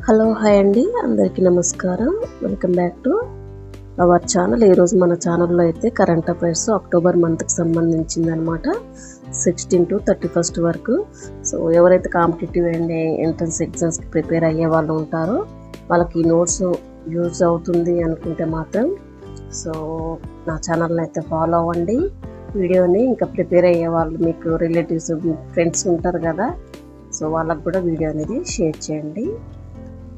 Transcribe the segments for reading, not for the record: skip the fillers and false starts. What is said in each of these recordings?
Hello hi అండి, అందరికీ నమస్కారం. Welcome back to our channel. ఈరోజు మన ఛానల్లో అయితే కరెంట్ అఫైర్స్ అక్టోబర్ మంత్కి సంబంధించింది అనమాట. 16 to 31 వరకు. సో ఎవరైతే కాంపిటేటివ్ అండ్ ఎంట్రన్స్ ఎగ్జామ్స్కి ప్రిపేర్ అయ్యే వాళ్ళు ఉంటారో వాళ్ళకి ఈ నోట్స్ యూజ్ అవుతుంది అనుకుంటే మాత్రం సో నా ఛానల్ని అయితే ఫాలో అవ్వండి. వీడియోని ఇంకా ప్రిపేర్ అయ్యే వాళ్ళు మీకు రిలేటివ్స్ ఫ్రెండ్స్ ఉంటారు కదా, సో వాళ్ళకు కూడా వీడియో అనేది షేర్ చేయండి.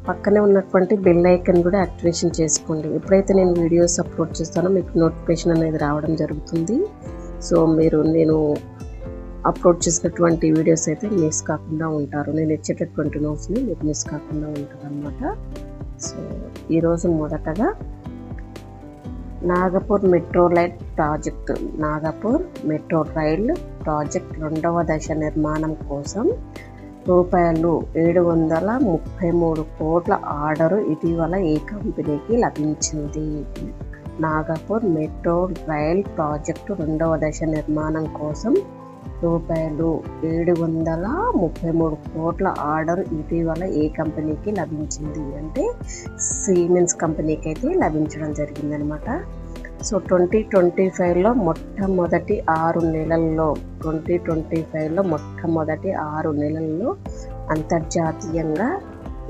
పక్కనే ఉన్నటువంటి బెల్ ఐకన్ కూడా యాక్టివేషన్ చేసుకోండి. ఎప్పుడైతే నేను వీడియోస్ అప్లోడ్ చేస్తానో మీకు నోటిఫికేషన్ అనేది రావడం జరుగుతుంది. సో నేను అప్లోడ్ చేసినటువంటి వీడియోస్ అయితే మిస్ కాకుండా ఉంటారు. నేను ఇచ్చేటటువంటి నోట్స్ని మీకు మిస్ కాకుండా ఉంటారు అన్నమాట. సో ఈరోజు మొదటగా నాగపూర్ మెట్రో రైల్ ప్రాజెక్ట్ 2వ దశ నిర్మాణం కోసం రూపాయలు 733 కోట్ల ఆర్డరు ఇటీవల ఏ కంపెనీకి లభించింది? నాగపూర్ మెట్రో రైల్ ప్రాజెక్టు 2వ దశ నిర్మాణం కోసం రూపాయలు 733 కోట్ల ఆర్డర్ ఇటీవల ఏ కంపెనీకి లభించింది అంటే సిమెన్స్ కంపెనీకి అయితే లభించడం జరిగిందనమాట. సో 2025లో మొట్టమొదటి 6 నెలల్లో అంతర్జాతీయంగా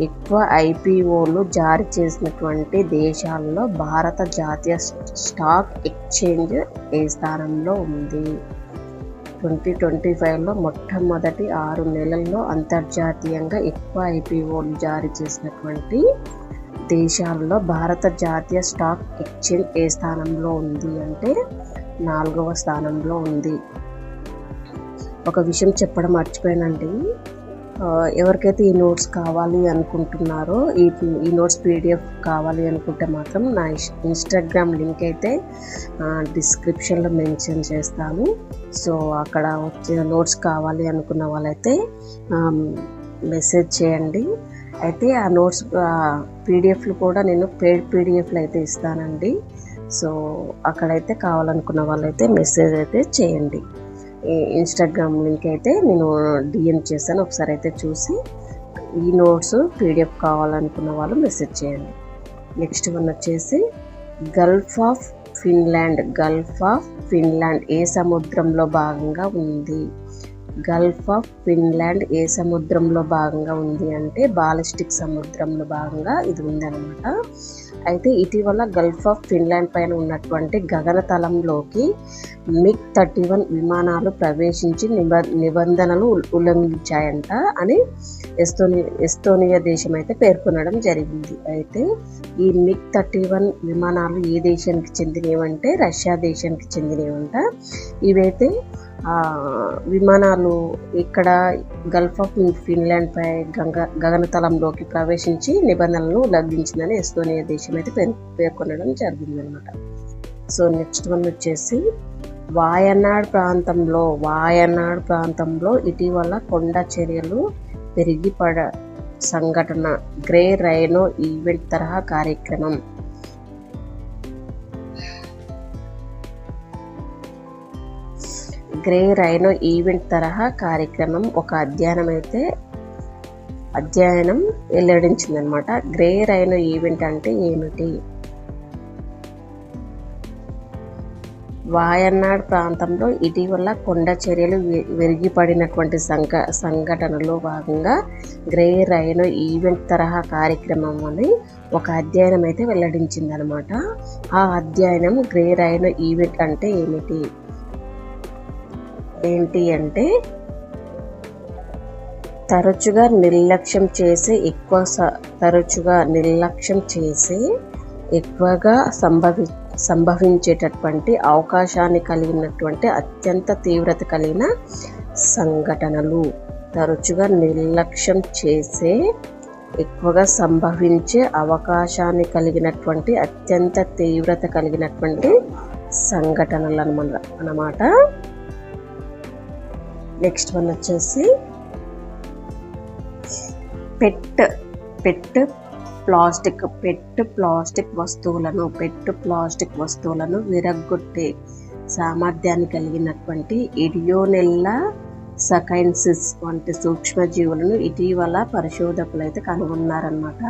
ఎక్కువ ఐపీఓలు జారీ చేసినటువంటి దేశాల్లో భారత జాతీయ స్టాక్ ఎక్స్చేంజ్ ఏ స్థానంలో ఉంది? 2025లో మొట్టమొదటి 6 నెలల్లో అంతర్జాతీయంగా ఎక్కువ ఐపీఓలు జారీ చేసినటువంటి దేశాల్లో భారత జాతీయ స్టాక్ ఎక్స్చేంజ్ ఏ స్థానంలో ఉంది అంటే 4వ స్థానంలో ఉంది. ఒక విషయం చెప్పడం మర్చిపోయానండి. ఎవరికైతే ఈ నోట్స్ కావాలి అనుకుంటున్నారో ఈ నోట్స్ పీడిఎఫ్ కావాలి అనుకుంటే మాత్రం నా ఇన్స్టాగ్రామ్ లింక్ అయితే డిస్క్రిప్షన్లో మెన్షన్ చేస్తాను. సో అక్కడ వచ్చే నోట్స్ కావాలి అనుకున్న వాళ్ళైతే మెసేజ్ చేయండి. అయితే ఆ నోట్స్ పీడిఎఫ్లు కూడా నేను పెయిడ్ పీడిఎఫ్లు అయితే ఇస్తానండి. సో అక్కడైతే కావాలనుకున్న వాళ్ళైతే మెసేజ్ అయితే చేయండి. ఇన్స్టాగ్రామ్ లింక్ అయితే నేను డిఎం చేశాను, ఒకసారి అయితే చూసి ఈ నోట్స్ పీడిఎఫ్ కావాలనుకున్న వాళ్ళు మెసేజ్ చేయండి. నెక్స్ట్ వన్ వచ్చేసి గల్ఫ్ ఆఫ్ ఫిన్లాండ్ ఏ సముద్రంలో భాగంగా ఉంది? గల్ఫ్ ఆఫ్ ఫిన్లాండ్ ఏ సముద్రంలో భాగంగా ఉంది అంటే బాల్టిక్ సముద్రంలో భాగంగా ఇది ఉందన్నమాట. అయితే ఇటీవల గల్ఫ్ ఆఫ్ ఫిన్లాండ్ పైన ఉన్నటువంటి గగనతలంలోకి MiG-31 విమానాలు ప్రవేశించి నిబంధనలు ఉల్లంఘించాయంట అని ఎస్తోనియా దేశం అయితే పేర్కొనడం జరిగింది. అయితే ఈ MiG-31 విమానాలు ఏ దేశానికి చెందినవంటే రష్యా దేశానికి చెందినవంట. ఇవైతే విమానాలు ఇక్కడ గల్ఫ్ ఆఫ్ ఫిన్లాండ్ పై గగనతలంలోకి ప్రవేశించి నిబంధనలను ఉల్లంఘించిందని ఎస్తోనియా దేశం అయితే పేర్కొనడం జరిగిందనమాట. సో నెక్స్ట్ వన్ వచ్చేసి వాయనాడ్ ప్రాంతంలో ఇటీవల కొండ చర్యలు పెరిగిపడ సంఘటన గ్రే రైనో ఈవెంట్ తరహా కార్యక్రమం. గ్రే రైనో ఈవెంట్ తరహా కార్యక్రమం ఒక అధ్యయనం వెల్లడించిందనమాట. గ్రే రైనో ఈవెంట్ అంటే ఏమిటి? వాయనాడ్ ప్రాంతంలో ఇటీవల కొండ చర్యలు విరిగిపడినటువంటి సంఘటనలో భాగంగా గ్రే రైనో ఈవెంట్ తరహా కార్యక్రమం అని ఒక అధ్యయనం అయితే వెల్లడించిందనమాట. ఆ అధ్యయనం గ్రే రైనో ఈవెంట్ అంటే ఏంటి అంటే తరచుగా నిర్లక్ష్యం చేసే ఎక్కువగా సంభవించేటటువంటి అవకాశాన్ని కలిగినటువంటి అత్యంత తీవ్రత కలిగిన సంఘటనలు. తరచుగా నిర్లక్ష్యం చేసే ఎక్కువగా సంభవించే అవకాశాన్ని కలిగినటువంటి అత్యంత తీవ్రత కలిగినటువంటి సంఘటనలు అన్నమాట. నెక్స్ట్ వన్ వచ్చేసి పెట్ ప్లాస్టిక్ వస్తువులను విరగ్గొట్టే సామర్థ్యాన్ని కలిగినటువంటి ఇడియోనెల్లా సకైన్సిస్ వంటి సూక్ష్మజీవులను ఇటీవల పరిశోధకులు అయితే కనుగొన్నారన్నమాట.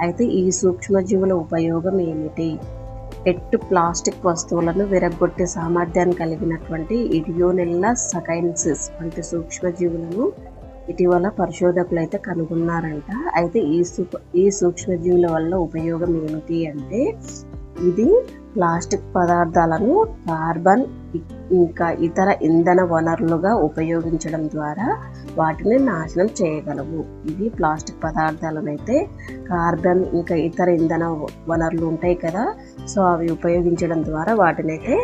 అయితే ఈ సూక్ష్మజీవుల ఉపయోగం ఏమిటి? ప్లాస్టిక్ వస్తువులను విరగ్గొట్టే సామర్థ్యాన్ని కలిగినటువంటి ఇడియోనెల్లా సకైన్సిస్ వంటి సూక్ష్మజీవులను ఇటీవల పరిశోధకులు అయితే కనుగొన్నారంట. అయితే ఈ సూక్ష్మజీవుల వల్ల ఉపయోగం ఏమిటి అంటే, ఇది ప్లాస్టిక్ పదార్థాలను కార్బన్ ఇంకా ఇతర ఇంధన వనరులుగా ఉపయోగించడం ద్వారా వాటిని నాశనం చేయగలవు. ఇవి ప్లాస్టిక్ పదార్థాలను అయితే కార్బన్ ఇంకా ఇతర ఇంధన వనరులు ఉంటాయి కదా, సో అవి ఉపయోగించడం ద్వారా వాటిని అయితే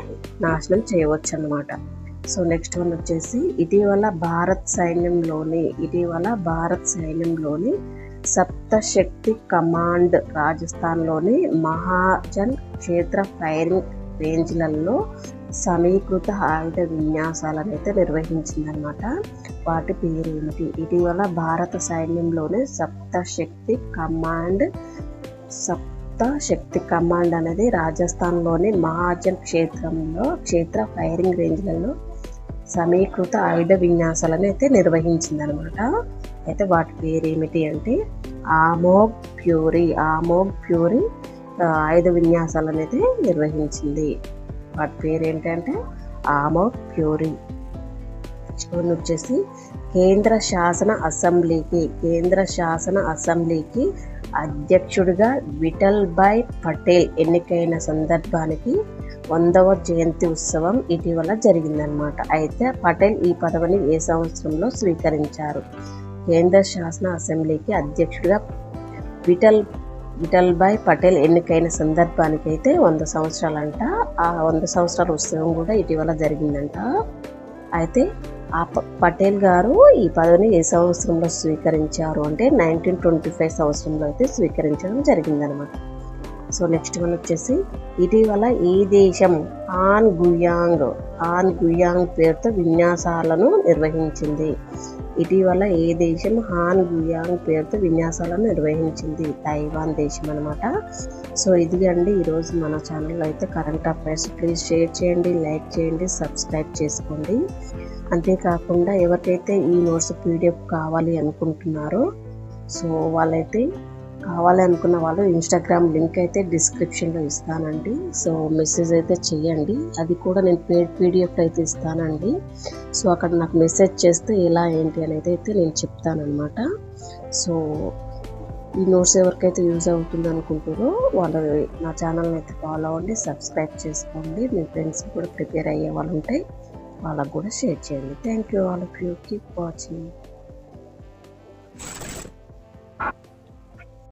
నాశనం చేయవచ్చు అన్నమాట. సో నెక్స్ట్ వన్ వచ్చేసి ఇటీవల భారత్ సైన్యంలోని సప్తశక్తి కమాండ్ రాజస్థాన్లోని మహాజన్ క్షేత్ర ఫైరింగ్ రేంజ్లలో సమీకృత ఆయుధ విన్యాసాలను అయితే నిర్వహించిందనమాట. వాటి పేరేమిటి? ఇటీవల భారత సైన్యంలోని సప్తశక్తి కమాండ్ అనేది రాజస్థాన్లోని మహాజన్ క్షేత్ర ఫైరింగ్ రేంజ్లలో సమీకృత ఆయుధ విన్యాసాలను అయితే నిర్వహించిందనమాట. అయితే వాటి పేరేమిటి అంటే ఆమోగ్ ప్యూరీ ఆయుధ విన్యాసాలను అయితే నిర్వహించింది. వాటి పేరు ఏంటంటే ఆమోగ్ ప్యూరీ. వచ్చేసి కేంద్ర శాసన అసెంబ్లీకి అధ్యక్షుడిగా విఠల్ భాయ్ పటేల్ ఎన్నికైన సందర్భానికి 100వ జయంతి ఉత్సవం ఇటీవల జరిగిందనమాట. అయితే పటేల్ ఈ పదవిని ఏ సంవత్సరంలో స్వీకరించారు? కేంద్ర శాసన అసెంబ్లీకి అధ్యక్షుడిగా విఠల్ భాయ్ పటేల్ ఎన్నికైన స్వర్ణానికి అయితే 100 సంవత్సరాలంట. ఆ 100 సంవత్సరాల ఉత్సవం కూడా ఇటీవల జరిగిందంట. అయితే ఆ పటేల్ గారు ఈ పదవిని ఏ సంవత్సరంలో స్వీకరించారు అంటే 1925 సంవత్సరంలో అయితే స్వీకరించడం జరిగిందనమాట. సో నెక్స్ట్ వన్ వచ్చేసి ఇటీవల ఈ దేశం హాన్ గుయాంగ్ పేరుతో విన్యాసాలను నిర్వహించింది. ఇటీవల ఏ దేశం హాన్ గుయాంగ్ పేరుతో విన్యాసాలను నిర్వహించింది? తైవాన్ దేశం అనమాట. సో ఇది అండి ఈరోజు మన ఛానల్లో అయితే కరెంట్ అఫైర్స్. ప్లీజ్ షేర్ చేయండి, లైక్ చేయండి, సబ్స్క్రైబ్ చేసుకోండి. అంతేకాకుండా ఎవరికైతే ఈ నోట్స్ పీడిఎఫ్ కావాలి అనుకుంటున్నారో సో వాళ్ళైతే కావాలి అనుకున్న వాళ్ళు ఇన్స్టాగ్రామ్ లింక్ అయితే డిస్క్రిప్షన్లో ఇస్తానండి. సో మెసేజ్ అయితే చెయ్యండి, అది కూడా నేను పీడిఎఫ్ అయితే ఇస్తానండి. సో అక్కడ నాకు మెసేజ్ చేస్తే ఎలా ఏంటి అనేది అయితే నేను చెప్తానమాట. సో ఈ నోట్స్ ఎవరికైతే యూజ్ అవుతుంది అనుకుంటారో వాళ్ళు నా ఛానల్ని అయితే ఫాలో అవ్వండి, సబ్స్క్రైబ్ చేసుకోండి. మీ ఫ్రెండ్స్ కూడా ప్రిపేర్ అయ్యే వాళ్ళు ఉంటే వాళ్ళకు కూడా షేర్ చేయండి. Thank you all of you. Keep watching.